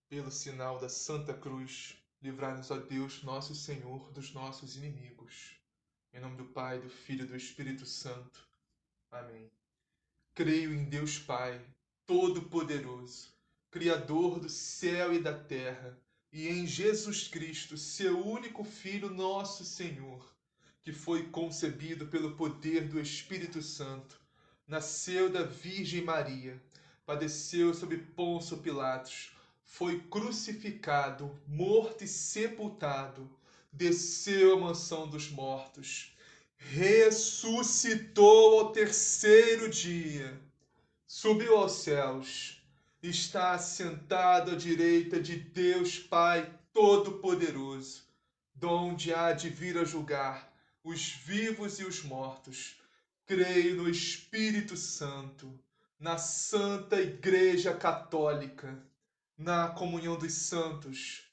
Pelo sinal da Santa Cruz, livrai-nos, ó Deus, nosso Senhor, dos nossos inimigos. Em nome do Pai, do Filho e do Espírito Santo. Amém. Creio em Deus Pai, Todo-Poderoso, Criador do céu e da terra, e em Jesus Cristo, seu único Filho, nosso Senhor, que foi concebido pelo poder do Espírito Santo, nasceu da Virgem Maria, padeceu sob Pôncio Pilatos, foi crucificado, morto e sepultado, desceu à mansão dos mortos, ressuscitou ao terceiro dia, subiu aos céus, está assentado à direita de Deus Pai Todo-Poderoso, donde há de vir a julgar os vivos e os mortos. Creio no Espírito Santo, na Santa Igreja Católica, na comunhão dos santos,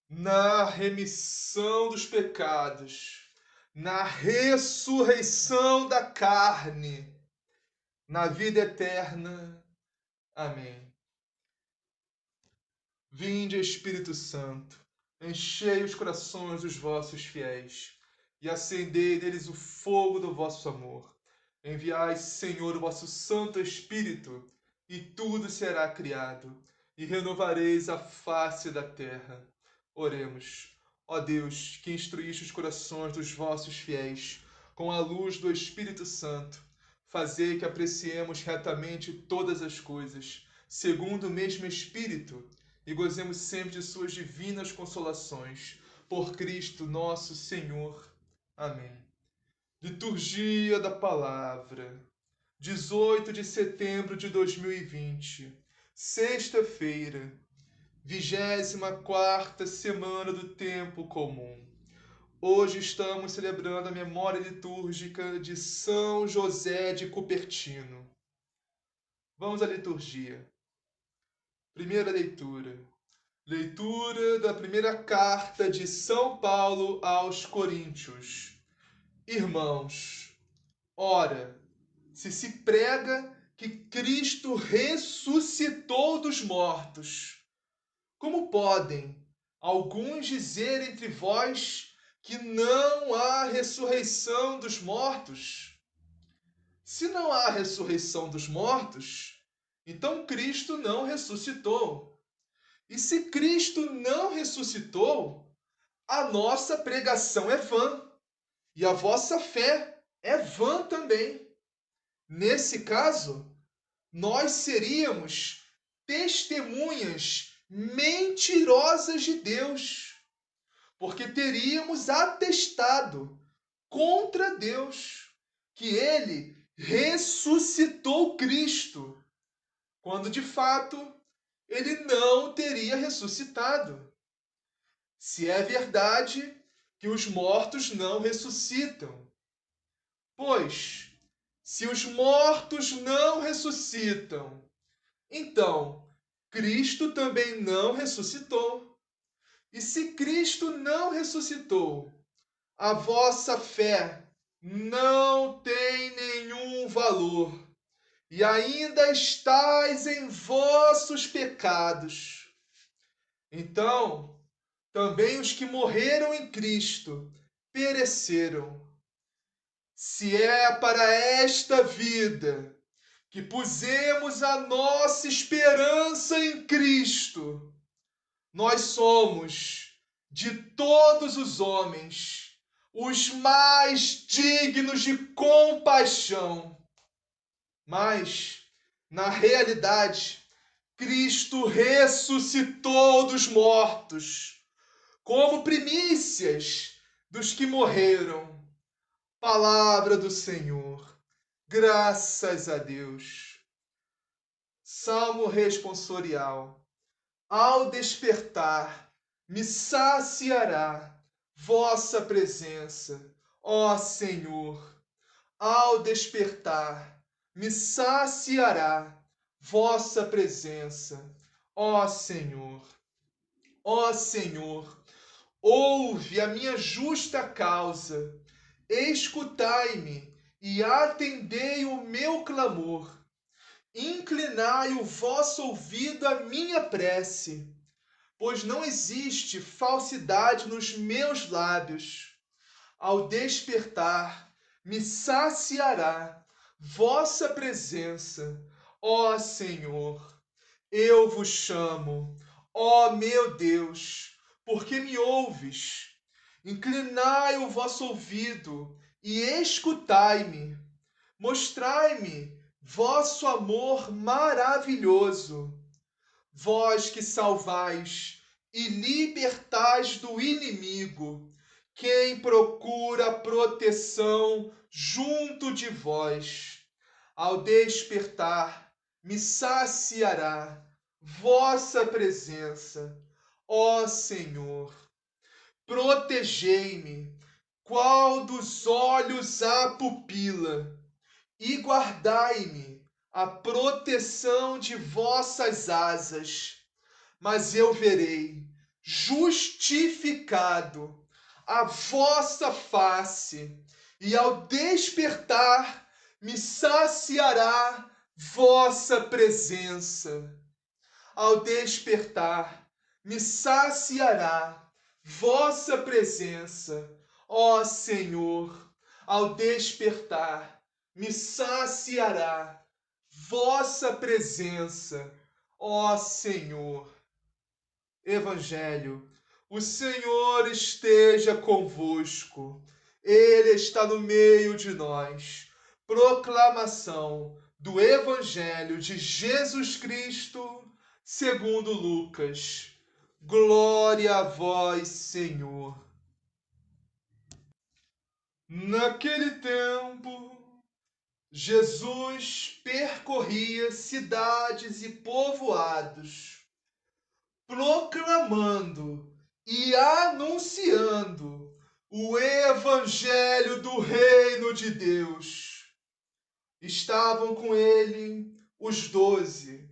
na remissão dos pecados, na ressurreição da carne, na vida eterna. Amém. Vinde, Espírito Santo, enchei os corações dos vossos fiéis e acendei neles o fogo do vosso amor. Enviai, Senhor, o vosso Santo Espírito, e tudo será criado, e renovareis a face da terra. Oremos. Ó Deus, que instruíste os corações dos vossos fiéis com a luz do Espírito Santo, fazei que apreciemos retamente todas as coisas, segundo o mesmo Espírito, e gozemos sempre de suas divinas consolações. Por Cristo nosso Senhor. Amém. Liturgia da Palavra. 18 de setembro de 2020. Sexta-feira. 24ª semana do Tempo Comum. Hoje estamos celebrando a memória litúrgica de São José de Cupertino. Vamos à liturgia. Primeira leitura. Leitura da primeira carta de São Paulo aos Coríntios. Irmãos, ora, se prega que Cristo ressuscitou dos mortos, como podem alguns dizer entre vós que não há ressurreição dos mortos? Se não há ressurreição dos mortos, então Cristo não ressuscitou. E se Cristo não ressuscitou, a nossa pregação é vã, e a vossa fé é vã também. Nesse caso, nós seríamos testemunhas mentirosas de Deus, porque teríamos atestado contra Deus que ele ressuscitou Cristo, quando de fato ele não teria ressuscitado. Se é verdade que os mortos não ressuscitam. Pois, se os mortos não ressuscitam, então Cristo também não ressuscitou. E se Cristo não ressuscitou, a vossa fé não tem nenhum valor, e ainda estáis em vossos pecados. Então, também os que morreram em Cristo pereceram. Se é para esta vida que pusemos a nossa esperança em Cristo, nós somos, de todos os homens, os mais dignos de compaixão. Mas, na realidade, Cristo ressuscitou dos mortos, como primícias dos que morreram. Palavra do Senhor. Graças a Deus. Salmo responsorial. Ao despertar, me saciará vossa presença, ó Senhor. Ao despertar, me saciará vossa presença, ó Senhor. Ó Senhor, ouve a minha justa causa, escutai-me e atendei o meu clamor. inclinai o vosso ouvido à minha prece, pois não existe falsidade nos meus lábios. Ao despertar, me saciará vossa presença, ó Senhor. Eu vos chamo, ó meu Deus, porque me ouves. Inclinai o vosso ouvido e escutai-me. Mostrai-me vosso amor maravilhoso. Vós que salvais e libertais do inimigo, quem procura proteção junto de vós. Ao despertar, me saciará vossa presença, ó Senhor. Protegei-me, qual dos olhos a pupila, e guardai-me a proteção de vossas asas. Mas eu verei justificado a vossa face, e ao despertar me saciará vossa presença. Ao despertar me saciará vossa presença, ó Senhor. Ao despertar me saciará vossa presença, ó Senhor. Evangelho. O Senhor esteja convosco. Ele está no meio de nós. Proclamação do Evangelho de Jesus Cristo, segundo Lucas. Glória a vós, Senhor. Naquele tempo, Jesus percorria cidades e povoados, proclamando e anunciando o Evangelho do Reino de Deus. Estavam com ele os 12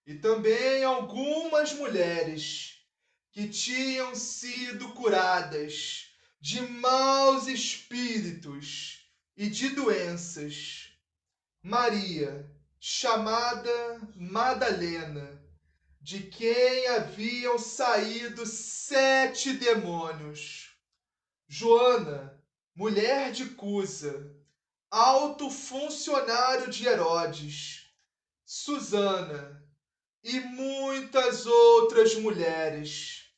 e também algumas mulheres que tinham sido curadas de maus espíritos e de doenças. Maria, chamada Madalena, de quem haviam saído 7 demônios. Joana, mulher de Cusa, alto funcionário de Herodes. Susana e muitas outras mulheres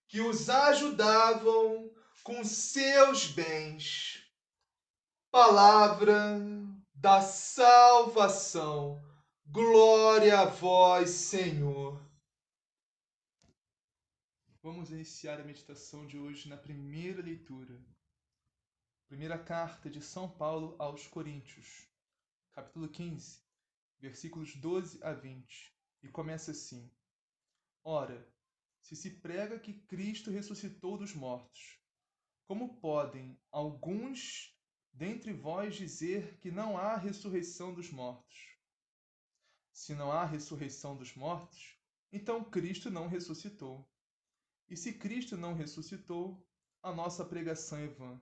que os ajudavam com seus bens. Palavra da salvação. Glória a vós, Senhor. Vamos iniciar a meditação de hoje na primeira leitura. Primeira carta de São Paulo aos Coríntios, capítulo 15, versículos 12 a 20. E começa assim: Ora, se se prega que Cristo ressuscitou dos mortos, como podem alguns dentre vós dizer que não há ressurreição dos mortos? Se não há ressurreição dos mortos, então Cristo não ressuscitou. E se Cristo não ressuscitou, a nossa pregação é vã,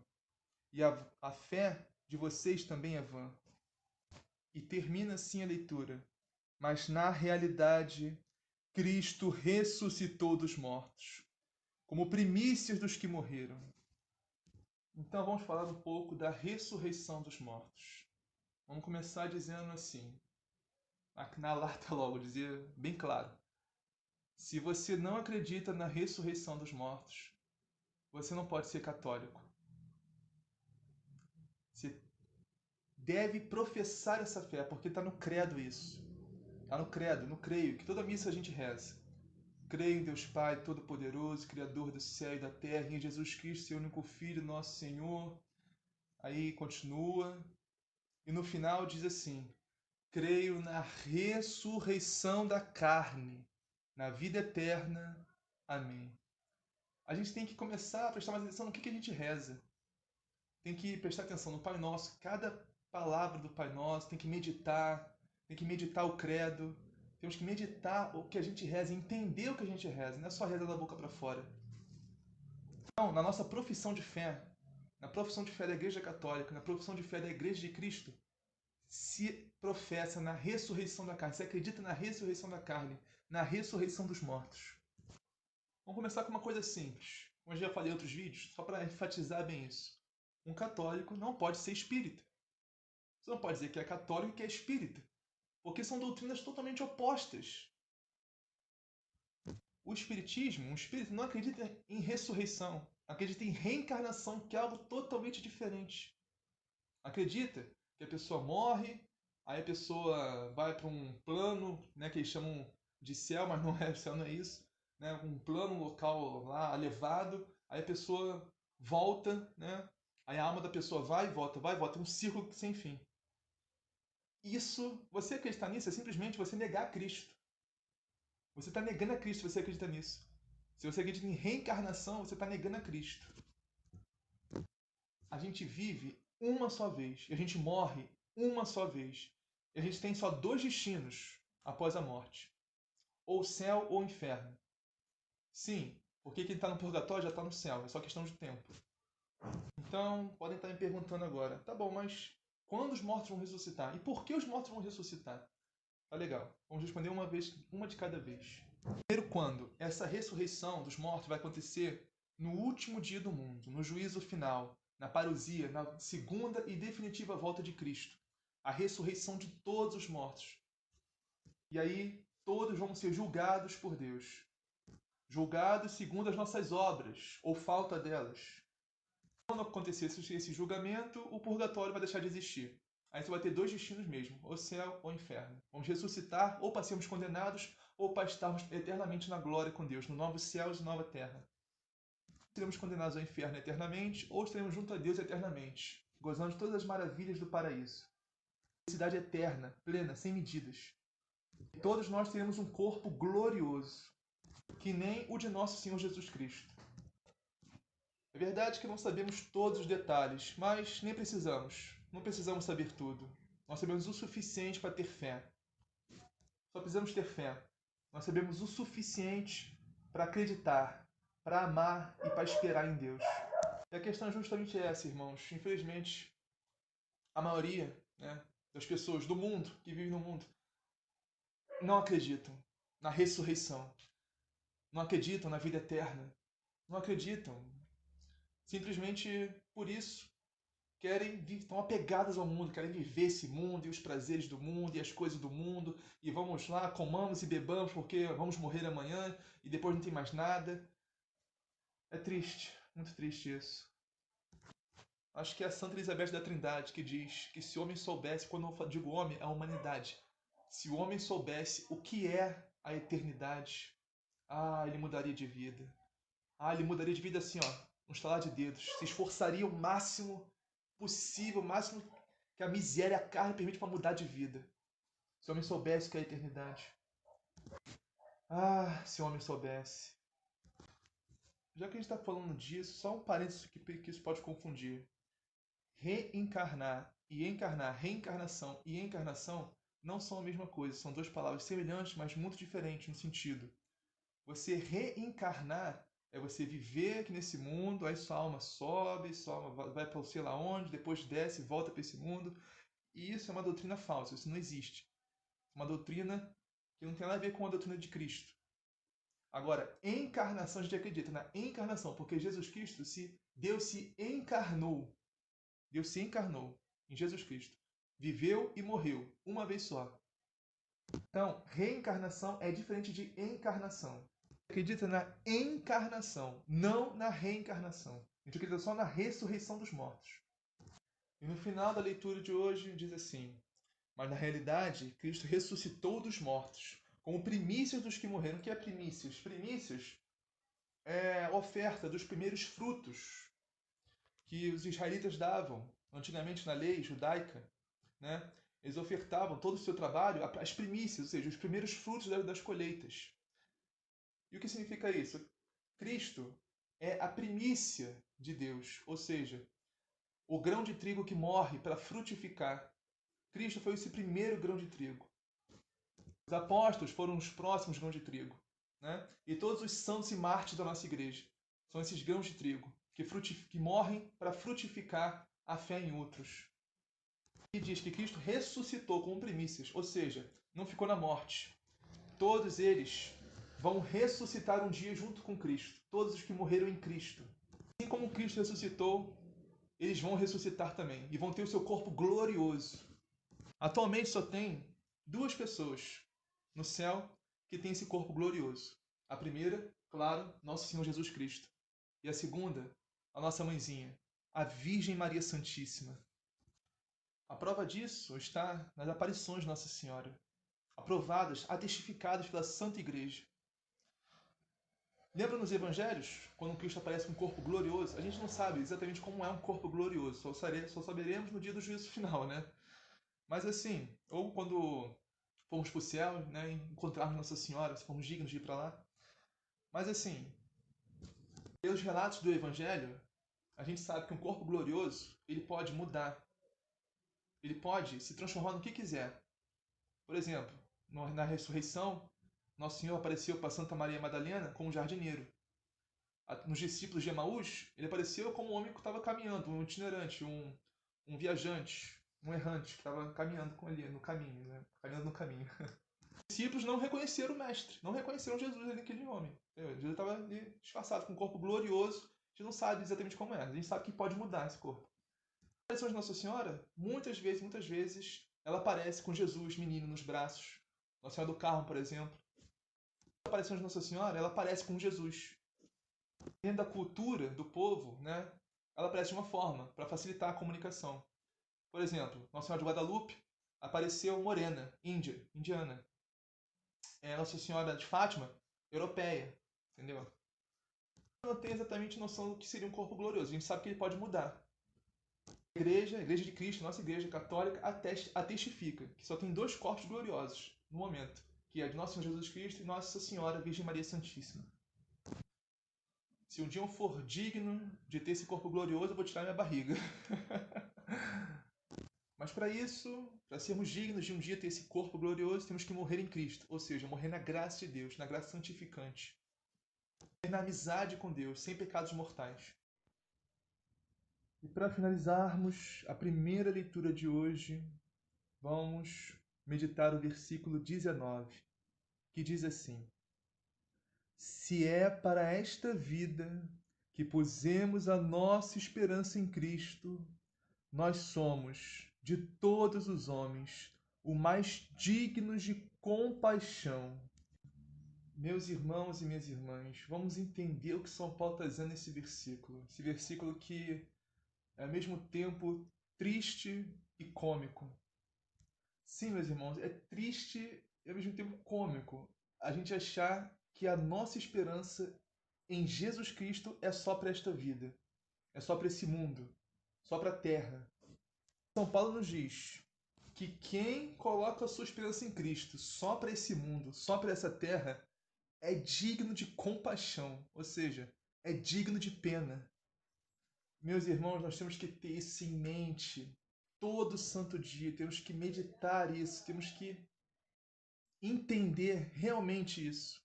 e a fé de vocês também é vã. E termina assim a leitura: mas na realidade, Cristo ressuscitou dos mortos, como primícias dos que morreram. Então vamos falar um pouco da ressurreição dos mortos. Vamos começar dizendo assim, na lata logo, dizer bem claro: se você não acredita na ressurreição dos mortos, você não pode ser católico. Você deve professar essa fé, porque está no credo isso. Está no credo, no creio, que toda missa a gente reza. Creio em Deus Pai Todo-Poderoso, Criador do céu e da terra, e em Jesus Cristo, seu único Filho, nosso Senhor. Aí continua, e no final diz assim: creio na ressurreição da carne, na vida eterna. Amém. A gente tem que começar a prestar mais atenção no que a gente reza. Tem que prestar atenção no Pai Nosso, cada palavra do Pai Nosso, tem que meditar o credo, temos que meditar o que a gente reza, entender o que a gente reza, não é só reza da boca para fora. Então, na nossa profissão de fé, na profissão de fé da Igreja Católica, na profissão de fé da Igreja de Cristo, se professa na ressurreição da carne, se acredita na ressurreição da carne, na ressurreição dos mortos. Vamos começar com uma coisa simples. Como eu já falei em outros vídeos, só para enfatizar bem isso. Um católico não pode ser espírita. Você não pode dizer que é católico e que é espírita, porque são doutrinas totalmente opostas. O espiritismo, um espírito, não acredita em ressurreição, acredita em reencarnação, que é algo totalmente diferente. Acredita que a pessoa morre, aí a pessoa vai para um plano, né, que eles chamam de céu, mas não é céu, não é isso, né, um plano, um local lá elevado, aí a pessoa volta, né, aí a alma da pessoa vai e volta, é um círculo sem fim. Isso, você acreditar nisso é simplesmente você negar Cristo. Você está negando a Cristo se você acredita nisso. Se você acredita em reencarnação, você está negando a Cristo. A gente vive uma só vez e a gente morre uma só vez. E a gente tem só dois destinos após a morte: ou céu ou inferno. Sim, porque quem está no purgatório já está no céu, é só questão de tempo. Então, podem estar me perguntando agora, tá bom, mas quando os mortos vão ressuscitar? E por que os mortos vão ressuscitar? Tá legal, vamos responder uma de cada vez. Primeiro, quando essa ressurreição dos mortos vai acontecer no último dia do mundo, no juízo final, na parousia, na segunda e definitiva volta de Cristo. A ressurreição de todos os mortos. E aí, todos vão ser julgados por Deus. Julgados segundo as nossas obras, ou falta delas. Quando acontecer esse julgamento, o purgatório vai deixar de existir. Aí você vai ter dois destinos mesmo, ou céu ou inferno. Vamos ressuscitar ou para sermos condenados, ou para estarmos eternamente na glória com Deus, no novo céu e nova terra. Seremos condenados ao inferno eternamente, ou estaremos junto a Deus eternamente, gozando de todas as maravilhas do paraíso. Felicidade eterna, plena, sem medidas. E todos nós teremos um corpo glorioso, que nem o de nosso Senhor Jesus Cristo. É verdade que não sabemos todos os detalhes, mas nem precisamos. Não precisamos saber tudo. Nós sabemos o suficiente para ter fé. Só precisamos ter fé. Nós sabemos o suficiente para acreditar, para amar e para esperar em Deus. E a questão é justamente essa, irmãos. Infelizmente, a maioria, né, das pessoas do mundo, que vivem no mundo, não acreditam na ressurreição. Não acreditam na vida eterna. Não acreditam. Simplesmente por isso estão apegadas ao mundo, querem viver esse mundo e os prazeres do mundo e as coisas do mundo, e vamos lá, comamos e bebamos porque vamos morrer amanhã e depois não tem mais nada. É triste, muito triste isso. Acho que é a Santa Elizabeth da Trindade que diz que se o homem soubesse, quando eu digo homem, é a humanidade, se o homem soubesse o que é a eternidade, ele mudaria de vida. Ele mudaria de vida assim, no estalar de dedos, se esforçaria o máximo possível, o máximo que a miséria e a carne permite para mudar de vida. Se o homem soubesse o que é a eternidade. Se o homem soubesse. Já que a gente está falando disso, só um parênteses que isso pode confundir. Reencarnar e encarnar, reencarnação e encarnação não são a mesma coisa. São duas palavras semelhantes, mas muito diferentes no sentido. Você reencarnar é você viver aqui nesse mundo, aí sua alma sobe, sua alma vai para o sei lá onde, depois desce e volta para esse mundo. E isso é uma doutrina falsa, isso não existe. Uma doutrina que não tem nada a ver com a doutrina de Cristo. Agora, encarnação, a gente acredita na encarnação, porque Jesus Cristo, Deus se encarnou. Deus se encarnou em Jesus Cristo. Viveu e morreu uma vez só. Então, reencarnação é diferente de encarnação. Acredita na encarnação, não na reencarnação. A gente acredita só na ressurreição dos mortos. E no final da leitura de hoje diz assim: mas na realidade, Cristo ressuscitou dos mortos, como primícias dos que morreram. O que é primícias? Primícias é a oferta dos primeiros frutos que os israelitas davam antigamente na lei judaica, né? Eles ofertavam todo o seu trabalho, as primícias, ou seja, os primeiros frutos das colheitas. E o que significa isso? Cristo é a primícia de Deus, ou seja, o grão de trigo que morre para frutificar. Cristo foi esse primeiro grão de trigo. Os apóstolos foram os próximos grãos de trigo, né? E todos os santos e mártires da nossa igreja são esses grãos de trigo que morrem para frutificar a fé em outros. E diz que Cristo ressuscitou como primícias, ou seja, não ficou na morte. Todos eles vão ressuscitar um dia junto com Cristo. Todos os que morreram em Cristo. Assim como Cristo ressuscitou, eles vão ressuscitar também e vão ter o seu corpo glorioso. Atualmente só tem duas pessoas no céu que têm esse corpo glorioso. A primeira, claro, nosso Senhor Jesus Cristo. E a segunda, a nossa mãezinha, a Virgem Maria Santíssima. A prova disso está nas aparições de Nossa Senhora, aprovadas, atestificadas pela Santa Igreja. Lembra nos Evangelhos, quando Cristo aparece com um corpo glorioso? A gente não sabe exatamente como é um corpo glorioso, só saberemos no dia do juízo final, né? Mas assim, ou quando formos para o céu, né, encontrarmos Nossa Senhora, se formos dignos de ir para lá. Mas assim, pelos relatos do Evangelho, a gente sabe que um corpo glorioso, ele pode mudar. Ele pode se transformar no que quiser. Por exemplo, na ressurreição, Nosso Senhor apareceu para Santa Maria Madalena como um jardineiro. Nos discípulos de Emaús, ele apareceu como um homem que estava caminhando, um itinerante, um viajante, um errante, que estava caminhando com ele no caminho, né? Caminhando no caminho. Os discípulos não reconheceram o mestre, não reconheceram Jesus ali, aquele homem. Jesus estava ali disfarçado com um corpo glorioso, a gente não sabe exatamente como é, a gente sabe que pode mudar esse corpo. A aparição de Nossa Senhora, muitas vezes, ela aparece com Jesus, menino, nos braços. Nossa Senhora do Carmo, por exemplo. A aparição de Nossa Senhora, ela aparece com Jesus. Dentro da cultura do povo, né, ela aparece de uma forma, para facilitar a comunicação. Por exemplo, Nossa Senhora de Guadalupe apareceu morena, indiana. Nossa Senhora de Fátima, europeia. Entendeu? Não tem exatamente noção do que seria um corpo glorioso. A gente sabe que ele pode mudar. A Igreja de Cristo, nossa Igreja Católica, atestifica que só tem dois corpos gloriosos no momento, que é de Nosso Senhor Jesus Cristo e Nossa Senhora Virgem Maria Santíssima. Se um dia eu for digno de ter esse corpo glorioso, eu vou tirar minha barriga. Mas para isso, para sermos dignos de um dia ter esse corpo glorioso, temos que morrer em Cristo, ou seja, morrer na graça de Deus, na graça santificante. Morrer na amizade com Deus, sem pecados mortais. E para finalizarmos a primeira leitura de hoje, vamos meditar o versículo 19, que diz assim: Se é para esta vida que pusemos a nossa esperança em Cristo, nós somos, de todos os homens, o mais dignos de compaixão. Meus irmãos e minhas irmãs, vamos entender o que São Paulo está dizendo nesse versículo. Esse versículo que é ao mesmo tempo triste e cômico. Sim, meus irmãos, é triste e ao mesmo tempo cômico a gente achar que a nossa esperança em Jesus Cristo é só para esta vida, é só para esse mundo, só para a terra. São Paulo nos diz que quem coloca a sua esperança em Cristo só para esse mundo, só para essa terra, é digno de compaixão, ou seja, é digno de pena. Meus irmãos, nós temos que ter isso em mente todo santo dia, temos que meditar isso, temos que entender realmente isso.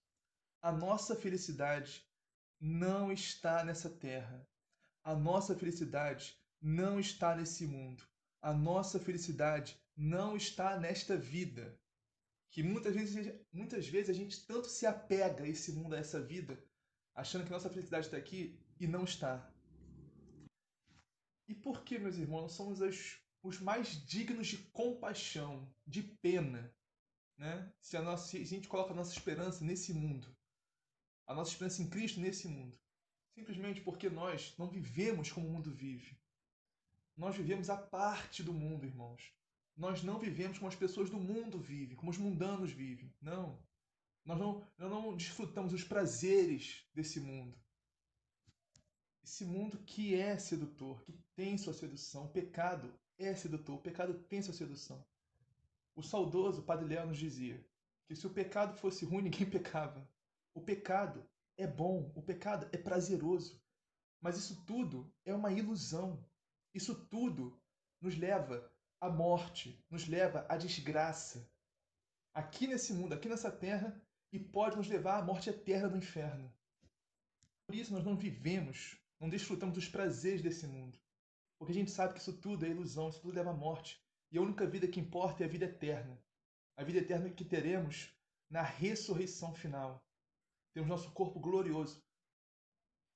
A nossa felicidade não está nessa terra. A nossa felicidade não está nesse mundo. A nossa felicidade não está nesta vida. Que muitas vezes a gente tanto se apega a esse mundo, a essa vida, achando que nossa felicidade está aqui e não está. E por que, meus irmãos, nós somos os mais dignos de compaixão, de pena, né? Se a gente coloca a nossa esperança nesse mundo, a nossa esperança em Cristo nesse mundo. Simplesmente porque nós não vivemos como o mundo vive. Nós vivemos a parte do mundo, irmãos. Nós não vivemos como as pessoas do mundo vivem, como os mundanos vivem. Não. Nós não desfrutamos os prazeres desse mundo. Esse mundo que é sedutor, que tem sua sedução. O pecado é sedutor, o pecado tem sua sedução. O saudoso Padre Léo nos dizia que se o pecado fosse ruim, ninguém pecava. O pecado é bom, o pecado é prazeroso. Mas isso tudo é uma ilusão. Isso tudo nos leva à morte, nos leva à desgraça. Aqui nesse mundo, aqui nessa terra, e pode nos levar à morte eterna no inferno. Por isso nós não vivemos, não desfrutamos dos prazeres desse mundo. Porque a gente sabe que isso tudo é ilusão, isso tudo leva à morte. E a única vida que importa é a vida eterna. A vida eterna que teremos na ressurreição final. Temos nosso corpo glorioso.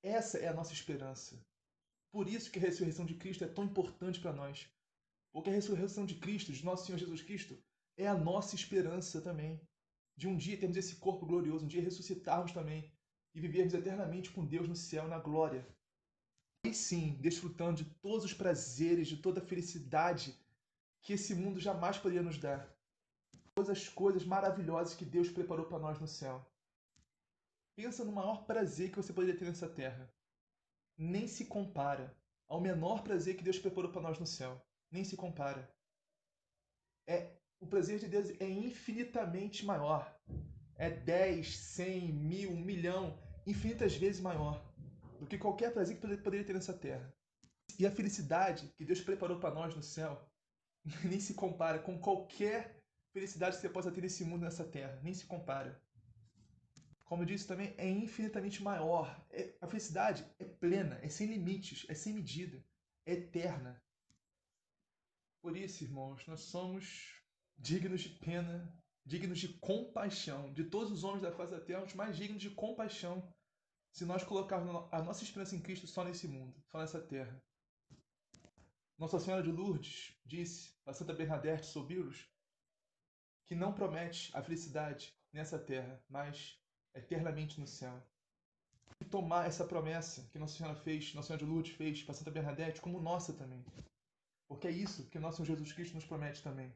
Essa é a nossa esperança. Por isso que a ressurreição de Cristo é tão importante para nós. Porque a ressurreição de Cristo, de nosso Senhor Jesus Cristo, é a nossa esperança também. De um dia termos esse corpo glorioso, um dia ressuscitarmos também e vivermos eternamente com Deus no céu, na glória. E sim, desfrutando de todos os prazeres, de toda a felicidade que esse mundo jamais poderia nos dar. Todas as coisas maravilhosas que Deus preparou para nós no céu. Pensa no maior prazer que você poderia ter nessa terra. Nem se compara ao menor prazer que Deus preparou para nós no céu. Nem se compara. O prazer de Deus é infinitamente maior. É 10, 100, 1000, 1.000.000, infinitas vezes maior do que qualquer prazer que poderia ter nessa terra. E a felicidade que Deus preparou para nós no céu nem se compara com qualquer felicidade que você possa ter nesse mundo, nessa terra. Nem se compara. Como eu disse também, é infinitamente maior. A felicidade é plena, é sem limites, é sem medida, é eterna. Por isso, irmãos, nós somos dignos de pena, dignos de compaixão. De todos os homens da face da terra, os mais dignos de compaixão, se nós colocarmos a nossa esperança em Cristo só nesse mundo, só nessa terra. Nossa Senhora de Lourdes disse a Santa Bernadette Soubirous que não promete a felicidade nessa terra, mas eternamente no céu. E tomar essa promessa que Nossa Senhora fez, Nossa Senhora de Lourdes fez para Santa Bernadette como nossa também. Porque é isso que nosso Senhor Jesus Cristo nos promete também.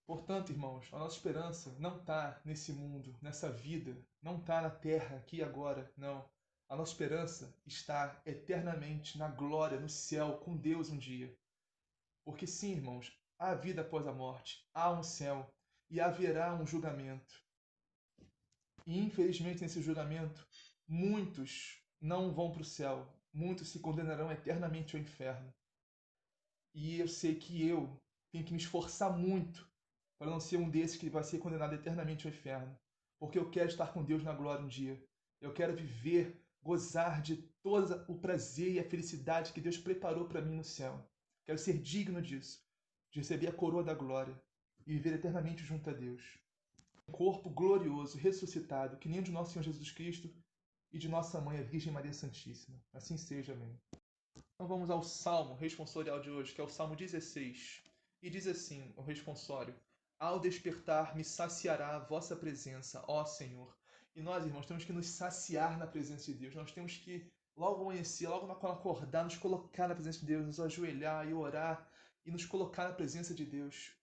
Portanto, irmãos, a nossa esperança não está nesse mundo, nessa vida, não está na terra, aqui e agora, não. A nossa esperança está eternamente na glória, no céu, com Deus um dia. Porque sim, irmãos, há vida após a morte, há um céu e haverá um julgamento. E infelizmente nesse julgamento, muitos não vão para o céu, muitos se condenarão eternamente ao inferno. E eu sei que eu tenho que me esforçar muito para não ser um desses que vai ser condenado eternamente ao inferno. Porque eu quero estar com Deus na glória um dia. Eu quero viver, gozar de todo o prazer e a felicidade que Deus preparou para mim no céu. Quero ser digno disso, de receber a coroa da glória e viver eternamente junto a Deus. Um corpo glorioso, ressuscitado, que nem o de nosso Senhor Jesus Cristo e de nossa Mãe, a Virgem Maria Santíssima. Assim seja, amém. Então vamos ao Salmo responsorial de hoje, que é o Salmo 16. E diz assim, o responsório: Ao despertar me saciará a vossa presença, ó Senhor. E nós, irmãos, temos que nos saciar na presença de Deus. Nós temos que, logo amanhecer, logo quando acordar, nos colocar na presença de Deus, nos ajoelhar e orar e nos colocar na presença de Deus.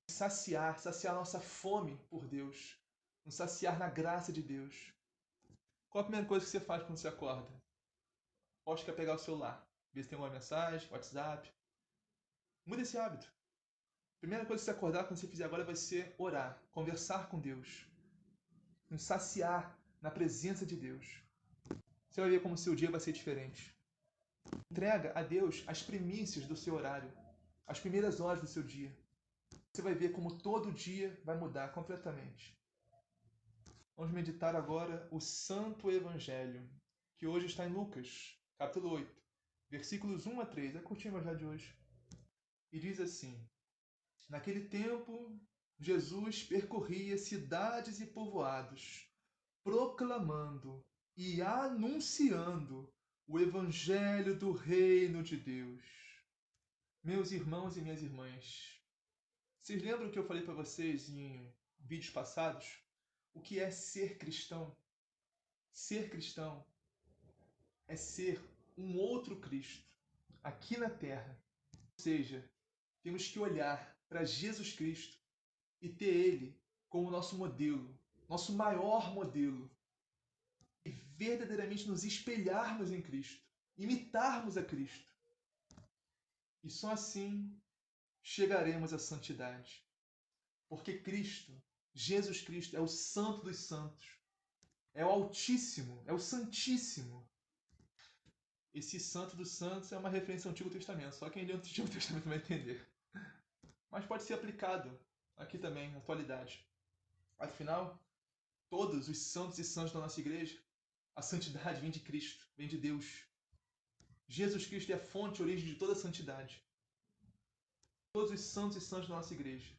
Saciar a nossa fome por Deus. Nos saciar na graça de Deus. Qual a primeira coisa que você faz quando você acorda? Acho que é pegar o celular, ver se tem alguma mensagem, WhatsApp. Muda esse hábito. A primeira coisa que você acordar quando você fizer agora vai ser orar, conversar com Deus, nos saciar na presença de Deus. Você vai ver como o seu dia vai ser diferente. Entrega a Deus as primícias do seu horário, as primeiras horas do seu dia. Você vai ver como todo dia vai mudar completamente. Vamos meditar agora o Santo Evangelho, que hoje está em Lucas, capítulo 8, versículos 1 a 3. É curtinho o Evangelho de hoje. E diz assim: Naquele tempo, Jesus percorria cidades e povoados, proclamando e anunciando o Evangelho do Reino de Deus. Meus irmãos e minhas irmãs, vocês lembram que eu falei para vocês em vídeos passados? O que é ser cristão? Ser cristão é ser um outro Cristo, aqui na Terra. Ou seja, temos que olhar para Jesus Cristo e ter Ele como nosso modelo, nosso maior modelo. E verdadeiramente nos espelharmos em Cristo, imitarmos a Cristo. E só assim chegaremos à santidade. Porque Cristo, Jesus Cristo, é o Santo dos Santos. É o Altíssimo, é o Santíssimo. Esse Santo dos Santos é uma referência ao Antigo Testamento. Só quem lê o Antigo Testamento vai entender. Mas pode ser aplicado aqui também, na atualidade. Afinal, todos os santos e santas da nossa igreja, a santidade vem de Cristo, vem de Deus. Jesus Cristo é a fonte e origem de toda a santidade. todos os santos e santas da nossa igreja,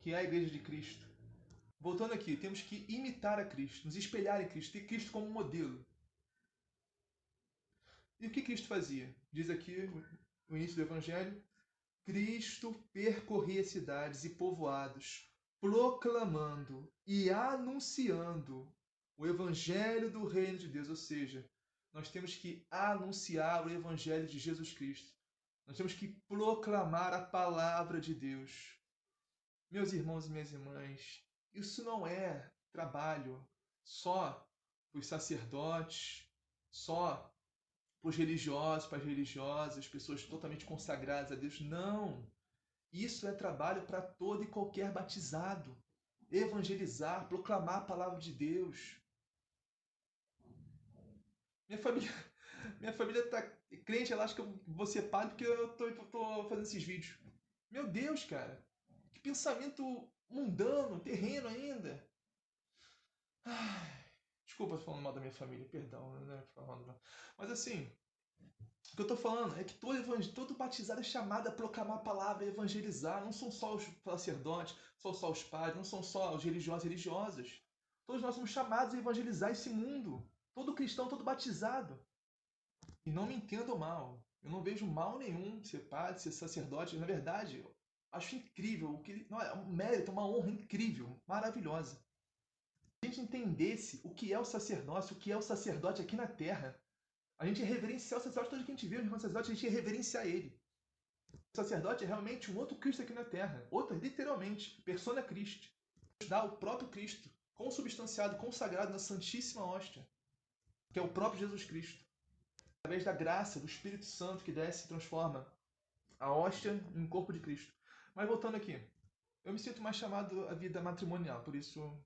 que é a igreja de Cristo. Voltando aqui, temos que imitar a Cristo, nos espelhar em Cristo, ter Cristo como modelo. E o que Cristo fazia? Diz aqui o início do Evangelho: Cristo percorria cidades e povoados, proclamando e anunciando o Evangelho do Reino de Deus. Ou seja, nós temos que anunciar o Evangelho de Jesus Cristo. Nós temos que proclamar a palavra de Deus. Meus irmãos e minhas irmãs, isso não é trabalho só para os sacerdotes, só para os religiosos, para as religiosas, pessoas totalmente consagradas a Deus. Não! Isso é trabalho para todo e qualquer batizado. Evangelizar, proclamar a palavra de Deus. Minha família está crente, ela acha que eu vou ser padre porque eu tô fazendo esses vídeos. Meu Deus, cara! Que pensamento mundano, terreno ainda. Ai, desculpa falando mal da minha família, perdão, né? Mas assim, o que eu estou falando é que todo batizado é chamado a proclamar a palavra, a evangelizar. Não são só os sacerdotes, são só os padres, não são só os religiosos e religiosas. Todos nós somos chamados a evangelizar esse mundo. Todo cristão, todo batizado. E não me entendam mal. Eu não vejo mal nenhum ser padre, ser sacerdote. Na verdade, eu acho incrível. Não, é um mérito, uma honra incrível, maravilhosa. Se a gente entendesse o que é o sacerdócio, o que é o sacerdote aqui na Terra, a gente ia reverenciar o sacerdote. Todo que a gente vê o irmão sacerdote, a gente ia reverenciar ele. O sacerdote é realmente um outro Cristo aqui na Terra. Outro, literalmente, persona Christi. Nos dá o próprio Cristo, consubstanciado, consagrado na Santíssima Hóstia, que é o próprio Jesus Cristo. Através da graça do Espírito Santo que desce e transforma a hóstia em corpo de Cristo. Mas voltando aqui, eu me sinto mais chamado à vida matrimonial, por isso...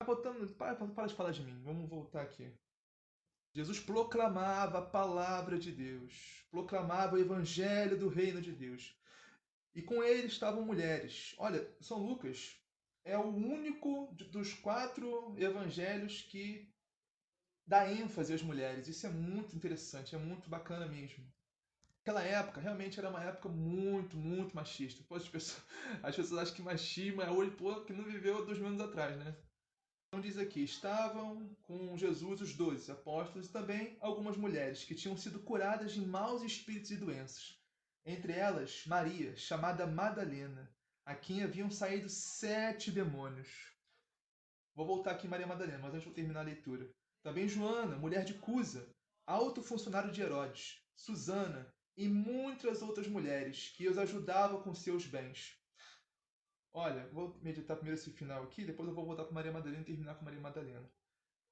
Voltando, para de falar de mim, vamos voltar aqui. Jesus proclamava a palavra de Deus, proclamava o evangelho do reino de Deus. E com ele estavam mulheres. Olha, São Lucas é o único dos 4 evangelhos que dá ênfase às mulheres. Isso é muito interessante, é muito bacana mesmo. Aquela época realmente era uma época muito, muito machista. Pô, as pessoas acham que machismo é hoje, pô, que não viveu 2000 anos atrás, né? Então diz aqui, estavam com Jesus os 12 apóstolos e também algumas mulheres que tinham sido curadas de maus espíritos e doenças. Entre elas, Maria, chamada Madalena, a quem haviam saído 7 demônios. Vou voltar aqui em Maria Madalena, mas antes vou terminar a leitura. Também Joana, mulher de Cusa, alto funcionário de Herodes, Susana e muitas outras mulheres que os ajudavam com seus bens. Olha, vou meditar primeiro esse final aqui, depois eu vou voltar para Maria Madalena e terminar com Maria Madalena.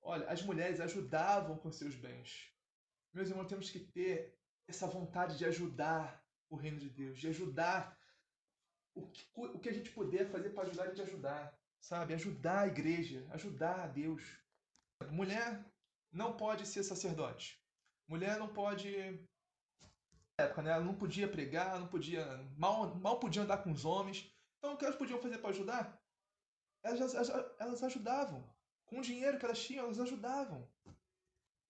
Olha, as mulheres ajudavam com seus bens. Meus irmãos, temos que ter essa vontade de ajudar o reino de Deus, de ajudar o que a gente puder fazer para ajudar a gente a ajudar, sabe? Ajudar a igreja, ajudar a Deus. Mulher não pode ser sacerdote. Mulher não pode... Na época, né? Ela não podia pregar, não podia... Mal podia andar com os homens. Então, o que elas podiam fazer para ajudar? Elas ajudavam. Com o dinheiro que elas tinham, elas ajudavam.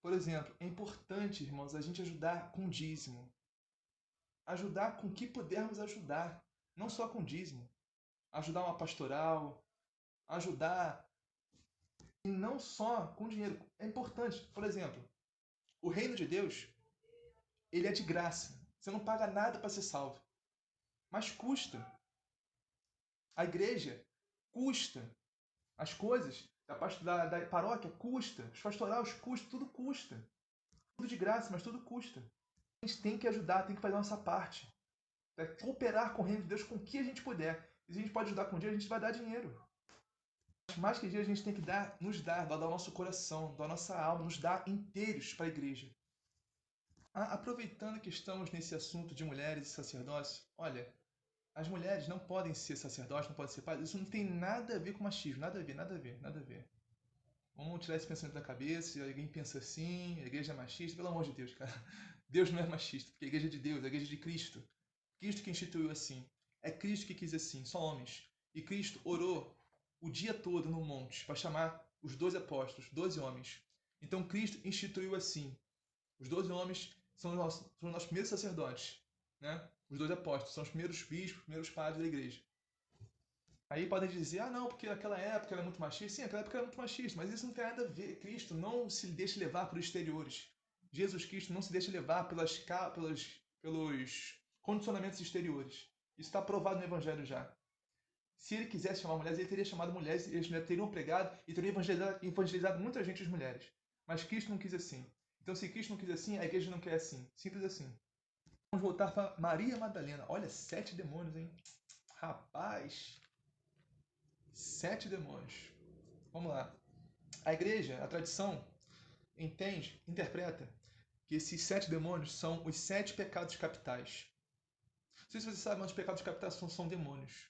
Por exemplo, é importante, irmãos, a gente ajudar com dízimo. Ajudar com o que pudermos ajudar. Não só com dízimo. Ajudar uma pastoral. Ajudar... E não só com dinheiro. É importante. Por exemplo, o reino de Deus, ele é de graça. Você não paga nada para ser salvo. Mas custa. A igreja custa. As coisas da paróquia custa. Os pastorais custa. Tudo custa. Tudo de graça, mas tudo custa. A gente tem que ajudar, tem que fazer a nossa parte. É cooperar com o reino de Deus com o que a gente puder. E se a gente pode ajudar com dinheiro, a gente vai dar dinheiro. Mas mais que dinheiro, a gente tem que nos dar o nosso coração, da nossa alma, nos dar inteiros para a igreja. Aproveitando que estamos nesse assunto de mulheres e sacerdócio, olha, as mulheres não podem ser sacerdotes, não podem ser padres. Isso não tem nada a ver com machismo, nada a ver, nada a ver, nada a ver. Vamos tirar esse pensamento da cabeça. Se alguém pensa assim, a igreja é machista, pelo amor de Deus, cara. Deus não é machista, porque a igreja é de Deus, a igreja é de Cristo. Cristo que instituiu assim. É Cristo que quis assim, só homens. E Cristo orou o dia todo no monte para chamar os 12 apóstolos, 12 homens. Então Cristo instituiu assim. Os 12 homens são os nossos primeiros sacerdotes. né? Os 2 apóstolos são os primeiros bispos, os primeiros padres da igreja. Aí podem dizer, ah não, porque naquela época era muito machista. Sim, naquela época era muito machista, mas isso não tem nada a ver. Cristo não se deixa levar pelos exteriores. Jesus Cristo não se deixa levar pelos condicionamentos exteriores. Isso está provado no Evangelho já. Se ele quisesse chamar mulheres, ele teria chamado mulheres, e as mulheres teriam pregado e teriam evangelizado muita gente, as mulheres. Mas Cristo não quis assim. Então, se Cristo não quis assim, a igreja não quer assim. Simples assim. Vamos voltar para Maria Madalena. Olha, 7 demônios, hein? Rapaz! 7 demônios. Vamos lá. A igreja, a tradição, interpreta que esses 7 demônios são os 7 pecados capitais. Não sei se você sabe, mas os pecados capitais são demônios.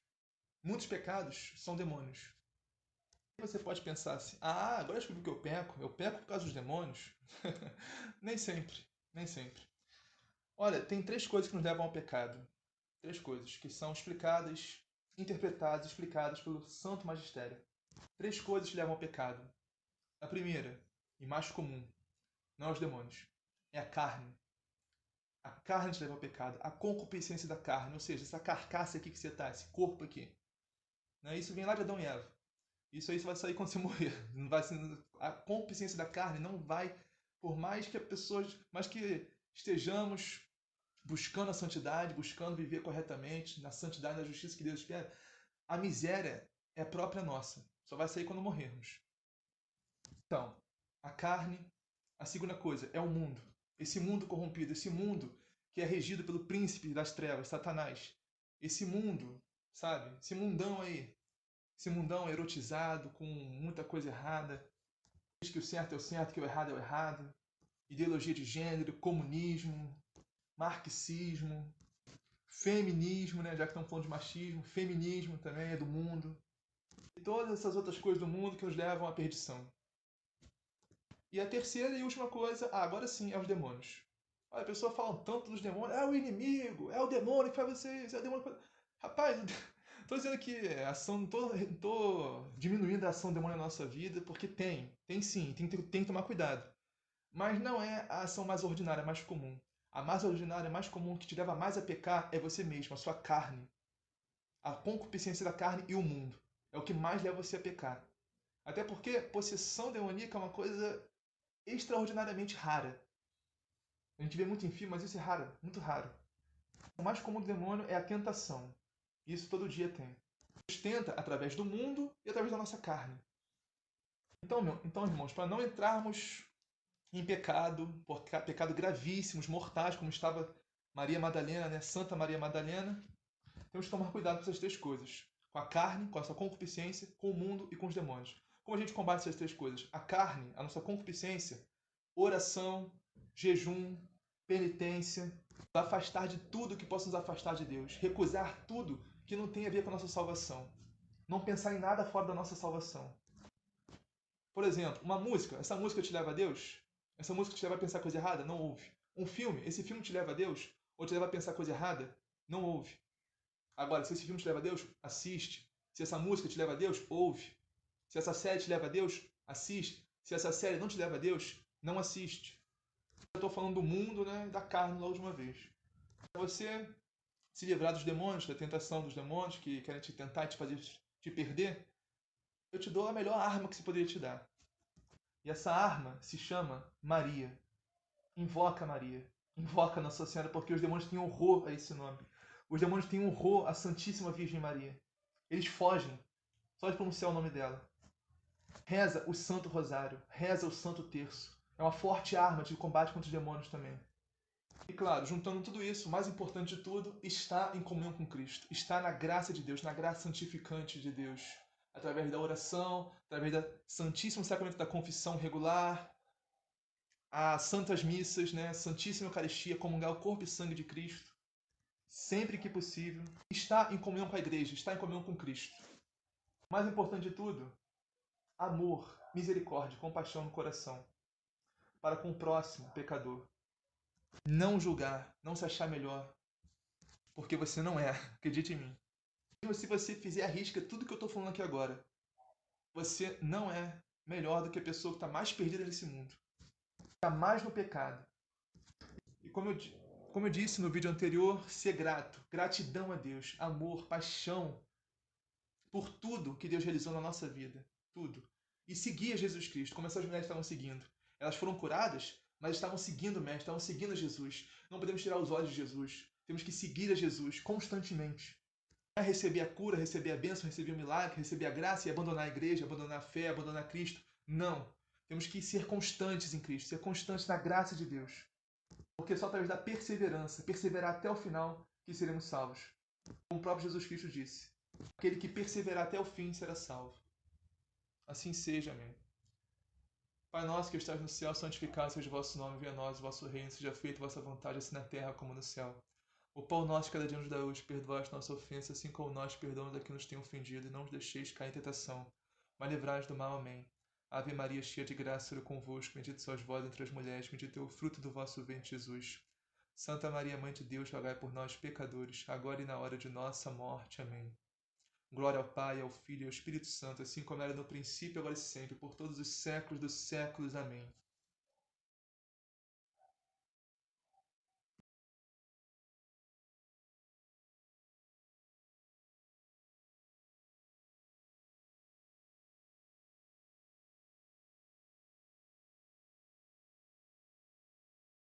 Muitos pecados são demônios. Você pode pensar assim, ah, agora eu descobri que eu peco por causa dos demônios? Nem sempre, nem sempre. Olha, tem 3 coisas que nos levam ao pecado. 3 coisas que são explicadas, interpretadas, explicadas pelo Santo Magistério. 3 coisas que levam ao pecado. A primeira, e mais comum, não é os demônios, é a carne. A carne te leva ao pecado, a concupiscência da carne, ou seja, essa carcaça aqui que você está, esse corpo aqui. Né? Isso vem lá de Adão e Eva. Isso aí vai sair quando você morrer. Não vai, a concupiscência da carne não vai, por mais que mais que estejamos buscando a santidade, buscando viver corretamente, na santidade, na justiça que Deus espera, a miséria é própria nossa. Só vai sair quando morrermos. Então, a carne. A segunda coisa é o mundo. Esse mundo corrompido, esse mundo que é regido pelo príncipe das trevas, Satanás. Esse mundo, sabe? Esse mundão aí. Esse mundão erotizado, com muita coisa errada. Diz que o certo é o certo, que o errado é o errado. Ideologia de gênero, comunismo, marxismo, feminismo, né? Já que estão falando de machismo, feminismo também é do mundo. E todas essas outras coisas do mundo que nos levam à perdição. E a terceira e última coisa, agora sim, é os demônios. Olha, a pessoa fala tanto dos demônios, é o inimigo, é o demônio que faz você, é o demônio que faz... Rapaz, estou dizendo que não tô diminuindo a ação do demônio na nossa vida, porque tem sim, tem que tomar cuidado. Mas não é a ação mais ordinária, mais comum. A mais ordinária, mais comum, que te leva mais a pecar é você mesmo, a sua carne. A concupiscência da carne e o mundo. É o que mais leva você a pecar. Até porque possessão demoníaca é uma coisa extraordinariamente rara. A gente vê muito em filme, mas isso é raro, muito raro. O mais comum do demônio é a tentação. Isso todo dia tem. Deus tenta através do mundo e através da nossa carne. Então irmãos, para não entrarmos em pecado, pecado gravíssimos, mortais, como estava Maria Madalena, né? Santa Maria Madalena, temos que tomar cuidado com essas 3 coisas. Com a carne, com a nossa concupiscência, com o mundo e com os demônios. Como a gente combate essas 3 coisas? A carne, a nossa concupiscência, oração, jejum, penitência, afastar de tudo que possa nos afastar de Deus, recusar tudo que não tem a ver com a nossa salvação, não pensar em nada fora da nossa salvação. Por exemplo, uma música, essa música te leva a Deus? Essa música te leva a pensar coisa errada? Não ouve. Um filme, esse filme te leva a Deus? Ou te leva a pensar coisa errada? Não ouve. Agora, se esse filme te leva a Deus, assiste. Se essa música te leva a Deus, ouve. Se essa série te leva a Deus, assiste. Se essa série não te leva a Deus, não assiste. Eu estou falando do mundo, né, da carne da última vez. Para você se livrar dos demônios, da tentação dos demônios que querem te tentar e te fazer te perder, eu te dou a melhor arma que se poderia te dar. E essa arma se chama Maria. Invoca Maria. Invoca Nossa Senhora, porque os demônios têm horror a esse nome. Os demônios têm horror à Santíssima Virgem Maria. Eles fogem só de pronunciar o nome dela. Reza o Santo Rosário. Reza o Santo Terço. É uma forte arma de combate contra os demônios também. E claro, juntando tudo isso, o mais importante de tudo, está em comunhão com Cristo. Está na graça de Deus, na graça santificante de Deus. Através da oração, através do Santíssimo Sacramento da Confissão regular, as Santas Missas, né? Santíssima Eucaristia, comungar o corpo e sangue de Cristo, sempre que possível. Está em comunhão com a Igreja, está em comunhão com Cristo. O mais importante de tudo, amor, misericórdia, compaixão no coração, para com o próximo pecador. Não julgar, não se achar melhor, porque você não é, acredite em mim. Mesmo se você fizer a risca tudo que eu estou falando aqui agora, você não é melhor do que a pessoa que está mais perdida nesse mundo. Está mais no pecado. E como eu Como eu disse no vídeo anterior, ser grato, gratidão a Deus, amor, paixão por tudo que Deus realizou na nossa vida, tudo. E seguir a Jesus Cristo, como essas mulheres estavam seguindo. Elas foram curadas, mas estavam seguindo o Mestre, estavam seguindo Jesus. Não podemos tirar os olhos de Jesus. Temos que seguir a Jesus constantemente. Não é receber a cura, receber a bênção, receber o milagre, receber a graça e abandonar a igreja, abandonar a fé, abandonar Cristo. Não. Temos que ser constantes em Cristo, ser constantes na graça de Deus. Porque só através da perseverança, perseverar até o final, que seremos salvos. Como o próprio Jesus Cristo disse: aquele que perseverar até o fim será salvo. Assim seja, amém. Pai nosso que estás no céu, santificado seja o vosso nome, venha a nós o vosso reino, seja feita a vossa vontade, assim na terra como no céu. O pão nosso cada dia nos dá hoje, perdoai as nossas ofensas, assim como nós perdoamos a quem nos tem ofendido, e não nos deixeis cair em tentação, mas livrai-nos do mal, amém. Ave Maria, cheia de graça, o Senhor é convosco, bendita sois vós entre as mulheres, bendito é o fruto do vosso ventre, Jesus. Santa Maria, Mãe de Deus, rogai por nós, pecadores, agora e na hora de nossa morte. Amém. Glória ao Pai, ao Filho e ao Espírito Santo, assim como era no princípio, agora e sempre, por todos os séculos dos séculos. Amém.